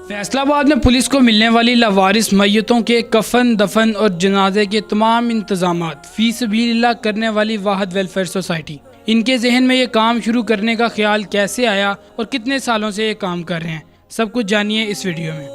फैसलाबाद में पुलिस को मिलने वाली लावारिस मैयतों के कफन दफन और जनाजे के तमाम इंतजामात फी सबीलिल्लाह करने वाली वाहद वेलफेयर सोसाइटी। इनके जहन में ये काम शुरू करने का ख्याल कैसे आया और कितने सालों से ये काम कर रहे हैं, सब कुछ जानिए इस वीडियो में।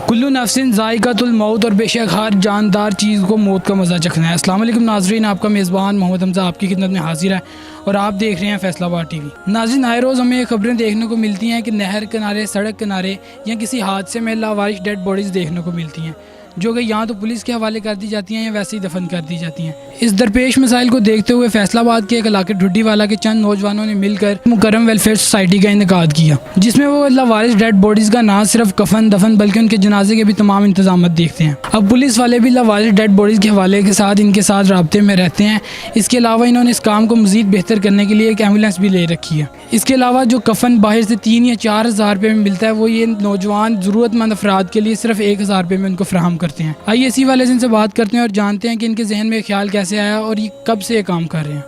कुल्लू नफ्सिन ज़ाइक़ातुल मौत और बेशक हर जानदार चीज़ को मौत का मज़ा चखना है। अस्सलाम वालेकुम नाज़रीन, आपका मेज़बान मोहम्मद हमज़ा आपकी खिदमत में हाजिर है और आप देख रहे हैं फैसलाबाद टीवी। नाज़रीन, आए रोज़ हमें खबरें देखने को मिलती हैं कि नहर किनारे, सड़क किनारे या किसी हादसे में लावारिस डेड बॉडीज़ देखने को मिलती हैं, जो कि यहाँ तो पुलिस के हवाले कर दी जाती हैं या वैसे ही दफन कर दी जाती हैं। इस दरपेश मसाइल को देखते हुए फैसलाबाद के एक इलाके ढुड्डीवाला के चंद नौजवानों ने मिलकर मुकर्रम वेलफेयर सोसाइटी का इनेकाद किया, जिसमें वो लावारिस डेड बॉडीज़ का ना सिर्फ कफन दफन बल्कि उनके जनाजे के भी तमाम इंतजाम देखते हैं। अब पुलिस वाले भी लावारिस डेड बॉडीज़ के हवाले के साथ इनके साथ राब्ते में रहते हैं। इसके अलावा इन्होंने इस काम को मज़ीद बेहतर करने के लिए एक एम्बुलेंस भी ले रखी है। इसके अलावा जो कफन बाहर से 3 या 4 हज़ार रुपये में मिलता है, वो ये नौजवान ज़रूरतमंद अफराद के लिए सिर्फ 1 हज़ार रुपये में उनको फ्राहम करते हैं। आइए इसी वाले से इनसे बात करते हैं और जानते हैं कि इनके जहन में ख्याल कैसे आया और ये कब से ये काम कर रहे हैं।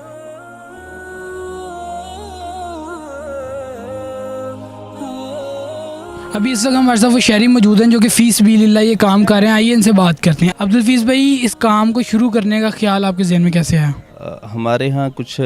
अभी इस वक्त हमारे साथ वो शहरी मौजूद हैं जो कि फी सबीलिल्लाह ये काम कर रहे हैं। आइए इनसे बात करते हैं। अब्दुल फीस भाई, इस काम को शुरू करने का ख्याल आपके जहन में कैसे आया? हमारे यहाँ कुछ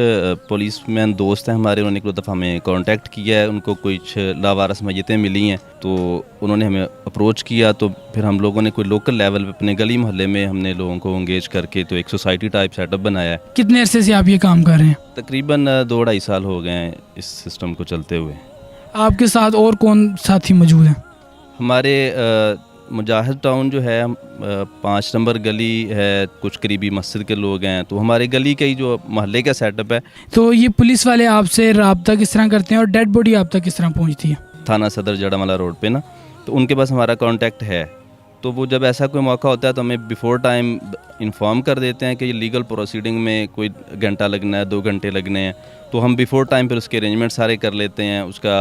पुलिसमैन दोस्त हैं हमारे, उन्होंने एक दफ़ा हमें कांटेक्ट किया है। उनको कुछ लावारिस मैयतें मिली हैं तो उन्होंने हमें अप्रोच किया। तो फिर हम लोगों ने कोई लोकल लेवल पे अपने गली मोहल्ले में हमने लोगों को एंगेज करके तो एक सोसाइटी टाइप सेटअप बनाया है। कितने अरसे से आप ये काम कर रहे हैं? तकरीबन 2-2.5 साल हो गए हैं इस सिस्टम को चलते हुए। आपके साथ और कौन साथी मौजूद हैं? हमारे मुजाहिद टाउन जो है 5 नंबर गली है, कुछ करीबी मस्जिद के लोग हैं, तो हमारे गली का ही जो मोहल्ले का सेटअप है। तो ये पुलिस वाले आपसे रब्ता किस तरह करते हैं और डेड बॉडी आप तक किस तरह पहुंचती है? थाना सदर जड़ावाला रोड पे ना, तो उनके पास हमारा कांटेक्ट है। तो वो जब ऐसा कोई मौका होता है तो हमें बिफोर टाइम इन्फॉर्म कर देते हैं कि ये लीगल प्रोसीडिंग में कोई घंटा लगना है, 2 घंटे लगने हैं, तो हम बिफोर टाइम फिर उसके अरेंजमेंट सारे कर लेते हैं। उसका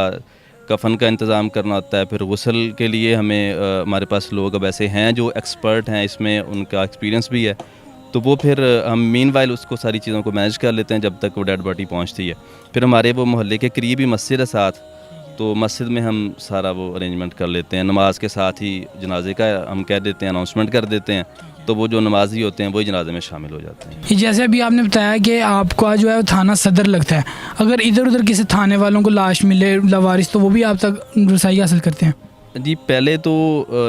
कफन का इंतज़ाम करना होता है, फिर गुस्ल के लिए हमें हमारे पास लोग अब ऐसे हैं जो एक्सपर्ट हैं इसमें, उनका एक्सपीरियंस भी है, तो वो फिर हम मीनवाइल उसको सारी चीज़ों को मैनेज कर लेते हैं जब तक वो डेड बॉडी पहुंचती है। फिर हमारे वो मोहल्ले के करीब ही मस्जिद है साथ, तो मस्जिद में हम सारा वो अरेंजमेंट कर लेते हैं। नमाज के साथ ही जनाजे का हम कह देते हैं, अनाउंसमेंट कर देते हैं, तो वो जो नमाजी होते हैं वही जनाजे में शामिल हो जाते हैं। जैसे अभी आपने बताया कि आपका जो है वो थाना सदर लगता है, अगर इधर उधर किसी थाने वालों को लाश मिले लावारिस, तो वो भी आप तक रसाई हासिल करते हैं? जी, पहले तो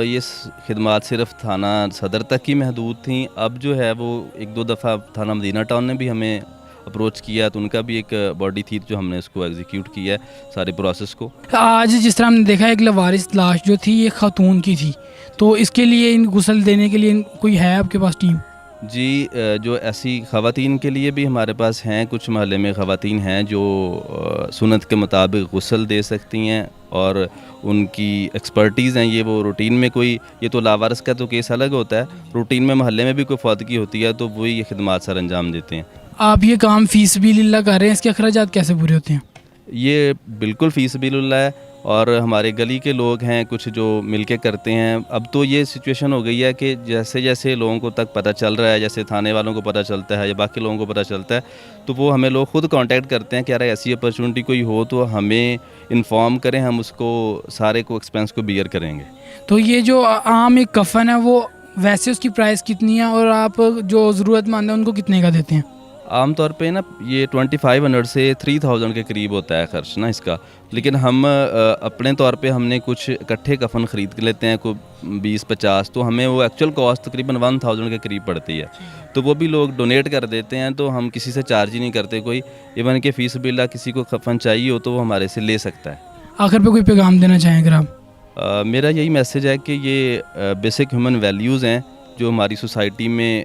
ये खिदमात सिर्फ थाना सदर तक ही महदूद थी। अब जो है वो 1-2 दफ़ा थाना मदीना टाउन ने भी हमें अप्रोच किया, तो उनका भी एक बॉडी थी जो हमने उसको एग्जीक्यूट किया है सारे प्रोसेस को। आज जिस तरह हमने देखा एक लावारिस लाश जो थी ये खातून की थी, तो इसके लिए इन गुस्ल देने के लिए कोई है आपके पास टीम? जी, जो ऐसी ख़वातीन के लिए भी हमारे पास हैं, कुछ महल्ले में ख़वातीन हैं जो सुन्नत के मुताबिक गुस्ल दे सकती हैं और उनकी एक्सपर्टीज़ हैं ये। वो रूटीन में कोई, ये तो लावारिस का तो केस अलग होता है, रूटीन में महल्ले में भी कोई फौतगी होती है तो वही ये खिदमात सर अंजाम देते हैं। आप ये काम फ़ी सबीलिल्लाह कर रहे हैं, इसके अखराजात कैसे पूरे होते हैं? ये बिल्कुल फ़ी सबीलिल्लाह है और हमारे गली के लोग हैं कुछ जो मिलके करते हैं। अब तो ये सिचुएशन हो गई है कि जैसे जैसे लोगों को तक पता चल रहा है, जैसे थाने वालों को पता चलता है या बाकी लोगों को पता चलता है, तो वो हमें लोग खुद कांटेक्ट करते हैं कि यार ऐसी अपॉर्चुनिटी कोई हो तो हमें इन्फॉर्म करें, हम उसको सारे को एक्सपेंस को बियर करेंगे। तो ये जो आम एक कफन है वो वैसे उसकी प्राइस कितनी है और आप जो ज़रूरतमंद है उनको कितने का देते हैं? आम तौर पे ना ये 2500 से 3000 के करीब होता है खर्च ना इसका, लेकिन हम अपने तौर पे हमने कुछ इकट्ठे कफन ख़रीद लेते हैं, कोई 20-50, तो हमें वो एक्चुअल कॉस्ट तकरीबन 1000 के करीब पड़ती है। तो वो भी लोग डोनेट कर देते हैं, तो हम किसी से चार्ज ही नहीं करते कोई। इवन कि फ़ी सबीलिल्लाह किसी को कफन चाहिए हो तो वो हमारे से ले सकता है। आखिर पे कोई पैगाम देना चाहें अगर आप? मेरा यही मैसेज है कि ये बेसिक ह्यूमन वैल्यूज़ हैं जो हमारी सोसाइटी में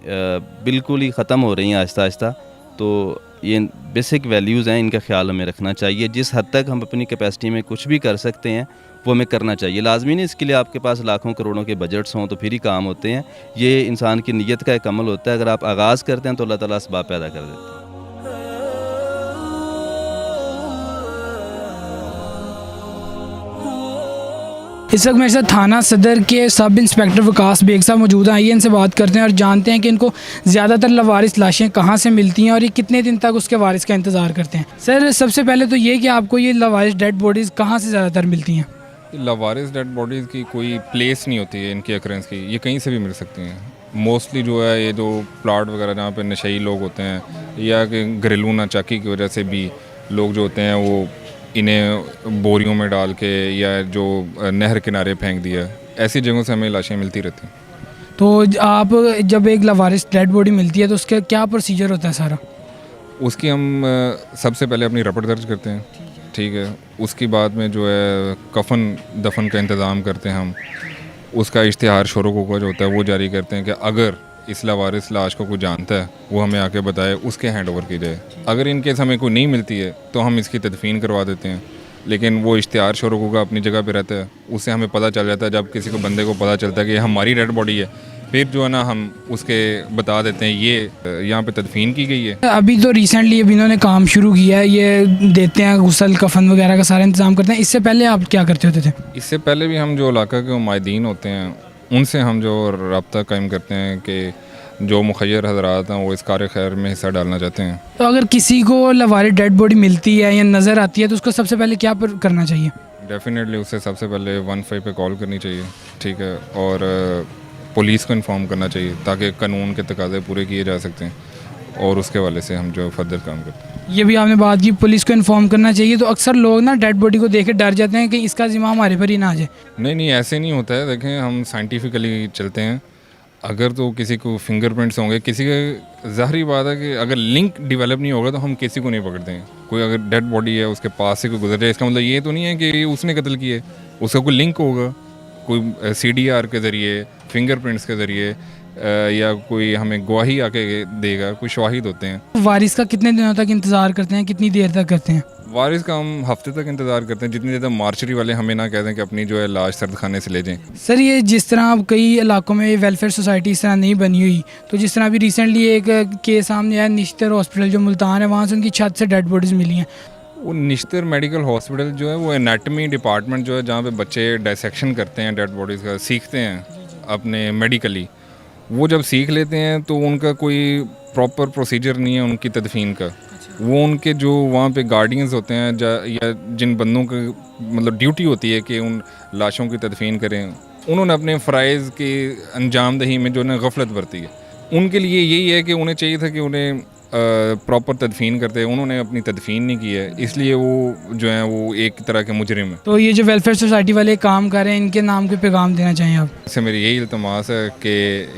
बिल्कुल ही ख़त्म हो रही हैं आहिस्ता आहिस्ता। तो ये बेसिक वैल्यूज़ हैं, इनका ख्याल हमें रखना चाहिए। जिस हद तक हम अपनी कैपेसिटी में कुछ भी कर सकते हैं वो हमें करना चाहिए। लाजमी नहीं इसके लिए आपके पास लाखों करोड़ों के बजट्स हों तो फिर ही काम होते हैं। ये इंसान की नीयत का एक अमल होता है। अगर आप आगाज़ करते हैं तो अल्लाह ताला असबाब पैदा कर देते हैं। इस वक्त मेरे साथ थाना सदर के सब इंस्पेक्टर वकास बेग साहब मौजूद हैं। आइए इनसे बात करते हैं और जानते हैं कि इनको ज़्यादातर लवारिस लाशें कहाँ से मिलती हैं और ये कितने दिन तक उसके वारिस का इंतज़ार करते हैं। सर सबसे पहले तो ये कि आपको ये लवारिस डेड बॉडीज़ कहाँ से ज़्यादातर मिलती हैं? लवारिस डेड बॉडीज़ की कोई प्लेस नहीं होती है इनकी अक्रेंस की, ये कहीं से भी मिल सकती हैं। मोस्टली जो है ये जो प्लाट वगैरह जहाँ पे नशई लोग होते हैं या कि घरेलू नाचाकी की वजह से भी लोग जो होते हैं वो इन्हें बोरियों में डाल के या जो नहर किनारे फेंक दिया, ऐसी जगहों से हमें लाशें मिलती रहती हैं। तो आप जब एक लवारिस डेड बॉडी मिलती है तो उसका क्या प्रोसीजर होता है सारा? उसकी हम सबसे पहले अपनी रपट दर्ज करते हैं, ठीक है। उसके बाद में जो है कफन दफन का इंतज़ाम करते हैं हम। उसका इश्तिहार शोरों को जो होता है वो जारी करते हैं कि अगर इस लवारिस लाश को कोई जानता है वो हमें आके बताए, उसके हैंड ओवर की जाए। अगर इन केस हमें कोई नहीं मिलती है तो हम इसकी तदफीन करवा देते हैं, लेकिन वो इश्तिहार शोरों का अपनी जगह पे रहता है। उससे हमें पता चल जाता है, जब किसी को बंदे को पता चलता है कि ये हमारी डेड बॉडी है, फिर जो है ना हम उसके बता देते हैं ये यहाँ पे तदफीन की गई है। अभी तो रिसेंटली अभी इन्होंने काम शुरू किया है, ये देते हैं गुसल कफन वगैरह का सारा इंतज़ाम करते हैं। इससे पहले आप क्या करते होते थे? इससे पहले भी हम जो इलाका के माहिदीन होते हैं उनसे हम जो रब्ता कायम करते हैं कि जो मुखय्यर हजरात हैं वो इस कार खैर में हिस्सा डालना चाहते हैं। तो अगर किसी को लवारिस डेड बॉडी मिलती है या नज़र आती है तो उसको सबसे पहले क्या करना चाहिए? डेफिनेटली उसे सबसे पहले 15 पे कॉल करनी चाहिए, ठीक है, और पुलिस को इन्फॉर्म करना चाहिए ताकि कानून के तकाज़े पूरे किए जा सकते हैं, और उसके वाले से हम जो फर्दर काम करते हैं। ये भी आपने बात की पुलिस को इन्फॉर्म करना चाहिए, तो अक्सर लोग ना डेड बॉडी को देख के डर जाते हैं कि इसका जिम्मा हमारे पर ही ना आ जाए। नहीं, ऐसे नहीं होता है। देखें, हम साइंटिफिकली चलते हैं। अगर तो किसी को फिंगरप्रिंट्स होंगे, किसी का ज़ाहरी बात है कि अगर लिंक डेवलप नहीं होगा तो हम किसी को नहीं पकड़ते हैं। कोई अगर डेड बॉडी है उसके पास से कोई गुजर जाए, इसका मतलब ये तो नहीं है कि उसने कत्ल किया है, उसका कोई लिंक होगा, कोई CDR के ज़रिए, फिंगरप्रिंट्स के ज़रिए, या कोई हमें गवाही आके देगा, कोई शवाहिद होते हैं। वारिस का कितने दिनों तक इंतज़ार करते हैं, कितनी देर तक करते हैं? वारिस का हम हफ्ते तक इंतज़ार करते हैं, जितनी देर तक मार्चरी वाले हमें ना कह दें कि अपनी जो है लाश सर्द खाने से ले जाएं। सर ये जिस तरह अब कई इलाकों में वेलफेयर सोसाइटी इस तरह नहीं बनी हुई, तो जिस तरह अभी रिसेंटली एक केस सामने आया निश्तर हॉस्पिटल जो मुल्तान है, वहाँ से उनकी छत से डेड बॉडीज़ मिली हैं। वो निश्तर मेडिकल हॉस्पिटल जो है वो एनाटमी डिपार्टमेंट जो है जहाँ पे बच्चे डायसेक्शन करते हैं डेड बॉडीज़ का, सीखते हैं अपने मेडिकली। वो जब सीख लेते हैं तो उनका कोई प्रॉपर प्रोसीजर नहीं है उनकी तदफीन का। वो उनके जो वहाँ पे गार्डियंस होते हैं या जिन बंदों का मतलब ड्यूटी होती है कि उन लाशों की तदफीन करें, उन्होंने अपने फ़राइज़ की अंजाम दही में जो है गफलत बरती है। उनके लिए यही है कि उन्हें चाहिए था कि उन्हें प्रॉपर तदफीन करते हैं, उन्होंने अपनी तदफीन नहीं की है, इसलिए वो जो है वो एक तरह के मुजरिम है। तो ये जो वेलफेयर सोसाइटी वाले काम कर रहे हैं, इनके नाम के पैगाम देना चाहिए आप? इससे मेरी यही इल्तमास है कि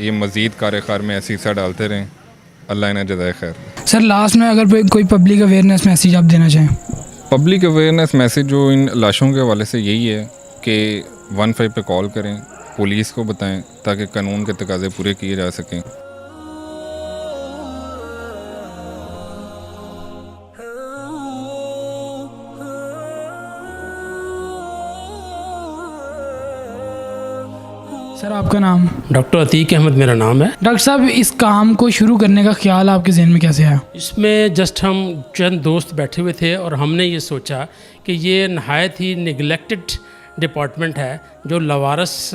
ये मज़ीद कार में ऐसी हिस्सा डालते रहें। अल्लाह इन्हें जज़ाए खैर। सर लास्ट में अगर कोई पब्लिक अवेयरनेस मैसेज आप देना चाहें? पब्लिक अवेयरनेस मैसेज जो इन लाशों के हवाले से यही है कि 15 पे कॉल करें, पुलिस को बताएं ताकि कानून के तकाज़े पूरे किए जा सकें। सर आपका नाम? डॉक्टर अतीक अहमद मेरा नाम है। डॉक्टर साहब इस काम को शुरू करने का ख्याल आपके जहन में कैसे आया? इसमें जस्ट हम चंद दोस्त बैठे हुए थे और हमने ये सोचा कि ये नहायत ही निगलेक्टेड डिपार्टमेंट है, जो लवारस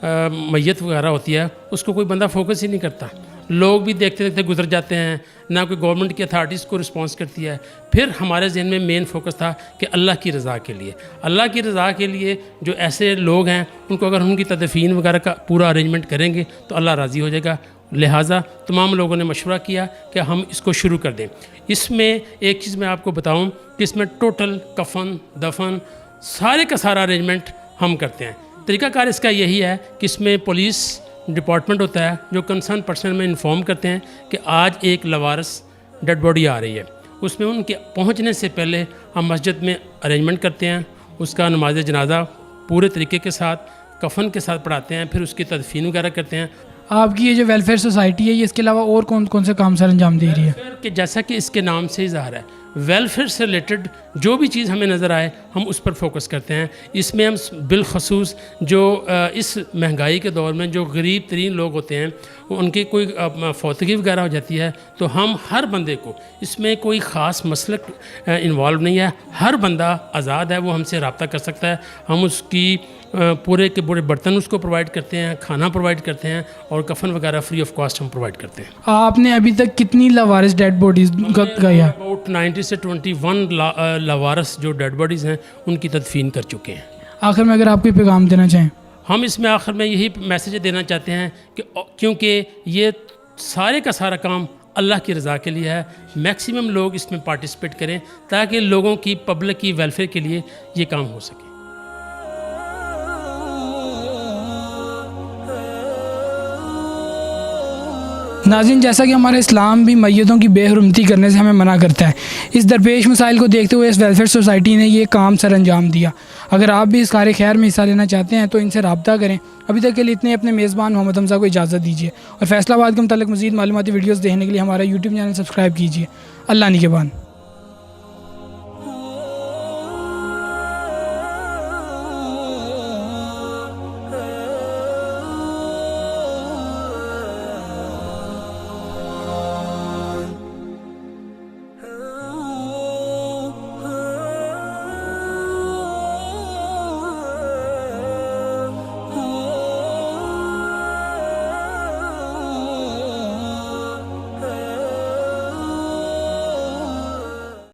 मैयत वगैरह होती है उसको कोई बंदा फोकस ही नहीं करता। लोग भी देखते देखते गुजर जाते हैं, ना कोई गवर्नमेंट की अथॉरिटीज़ को रिस्पॉन्स करती है। फिर हमारे जहन में मेन फोकस था कि अल्लाह की रज़ा के लिए, अल्लाह की रज़ा के लिए जो ऐसे लोग हैं उनको अगर उनकी तदफीन वगैरह का पूरा अरेंजमेंट करेंगे तो अल्लाह राज़ी हो जाएगा। लिहाजा तमाम लोगों ने मशवरा किया कि हम इसको शुरू कर दें। इसमें एक चीज़ मैं आपको बताऊं कि इसमें टोटल कफन दफन सारे का सारा अरेंजमेंट हम करते हैं। तरीक़ाकार इसका यही है कि इसमें पुलिस डिपार्टमेंट होता है जो कंसर्न पर्सन में इन्फॉर्म करते हैं कि आज एक लवारस डेड बॉडी आ रही है। उसमें उनके पहुंचने से पहले हम मस्जिद में अरेंजमेंट करते हैं, उसका नमाज जनाजा पूरे तरीके के साथ कफन के साथ पढ़ाते हैं, फिर उसकी तदफीन वगैरह करते हैं। आपकी ये जो वेलफेयर सोसाइटी है ये इसके अलावा और कौन कौन से काम सर अंजाम दे रही है? कि जैसा कि इसके नाम से ही ज़ाहिर है, वेलफेयर से रिलेटेड जो भी चीज़ हमें नज़र आए हम उस पर फोकस करते हैं। इसमें हम बिलखसूस जो इस महंगाई के दौर में जो गरीब तरीन लोग होते हैं उनकी कोई फौतगी वगैरह हो जाती है तो हम हर बंदे को, इसमें कोई ख़ास मसलक इन्वॉल्व नहीं है, हर बंदा आज़ाद है, वो हमसे रब्ता कर सकता है। हम उसकी पूरे के पूरे बर्तन उसको प्रोवाइड करते हैं, खाना प्रोवाइड करते हैं और कफन वगैरह फ्री ऑफ कॉस्ट हम प्रोवाइड करते हैं। आपने अभी तक कितनी लावारिस डेड बॉडीज़ का किया? अबाउट 90 से 21 लावारस जो डेड बॉडीज़ हैं उनकी तदफीन कर चुके हैं। आखिर में अगर आप कोई पैगाम देना चाहें? हम इसमें आखिर में यही मैसेज देना चाहते हैं कि क्योंकि ये सारे का सारा काम अल्लाह की रज़ा के लिए है, मैक्सिमम लोग इसमें पार्टिसिपेट करें ताकि लोगों की पब्लिक की वेलफेयर के लिए ये काम हो सके। नाज़रीन, जैसा कि हमारा इस्लाम भी मैयतों की बेहरमती करने से हमें मना करता है, इस दरपेश मसाइल को देखते हुए इस वेलफेयर सोसाइटी ने ये काम सर अंजाम दिया। अगर आप भी इस कार खैर में हिस्सा लेना चाहते हैं तो इनसे रब्ता करें। अभी तक के लिए इतने अपने मेज़बान मोहम्मद हमज़ा को इजाज़त दीजिए और फैसलाबाद के मुताल्लिक़ मज़ीद मालूमाती वीडियोज़ देखने के लिए हमारा यूट्यूब चैनल सब्सक्राइब कीजिए। अल्लाह निगहबान।